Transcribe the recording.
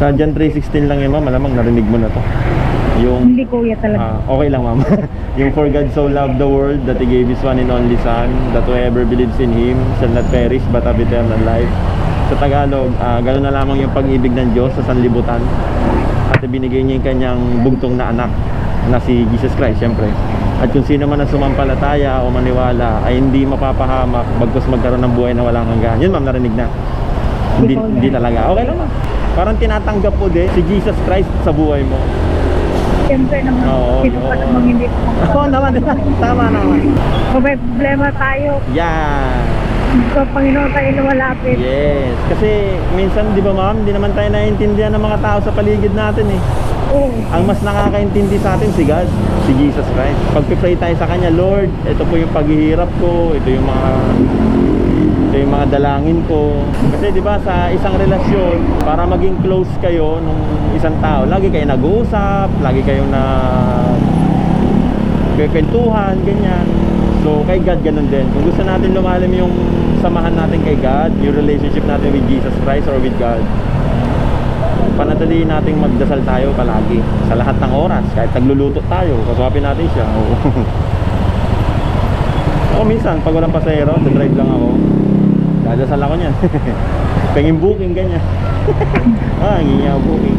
Sa John 3:16 lang yun, ma'am. Malamang narinig mo na to. Yung, Hindi kuya talaga. okay lang, ma'am. Yung for God so loved the world that He gave His one and only Son, that whoever believes in Him shall not perish but have eternal life. Sa Tagalog, gano'n na lamang yung pag-ibig ng Diyos sa sanlibutan. At ibinigay niya yung kanyang bugtong na anak na si Jesus Christ, syempre. At kung sino man ang sumampalataya o maniwala ay hindi mapapahamak bagkus magkaroon ng buhay na walang hanggan. Yun, ma'am, narinig na. Hindi talaga. Okay lang, ma'am. Parang tinatanggap mo din si Jesus Christ sa buhay mo. Siyempre naman, sino pa namang hindi Oo naman, tama naman. Kung may problema tayo, Yan. sa Panginoon tayo lumalapit. Yes. Kasi minsan, di ba, ma'am, hindi naman tayo naiintindihan ng mga tao sa paligid natin eh. Oo. Ang mas nakakaintindi sa atin si God, si Jesus Christ. Pag pray tayo sa Kanya, Lord, ito po yung paghihirap ko, ito yung mga dalangin ko. Kasi 'di ba sa isang relasyon, para maging close kayo nung isang tao, lagi kayo nag-uusap, lagi kayong kwentuhan, ganyan. So kay God ganun din. Kung gusto natin lumalim yung samahan natin kay God, yung relationship natin with Jesus Christ or with God, panatilihin nating magdasal tayo palagi sa lahat ng oras. Kahit nagluluto tayo, kaswapin natin siya. O minsan pag walang pasahero, drive lang ako, dadasal ako niyan. Pengin booking ganyan. Hingi ako booking.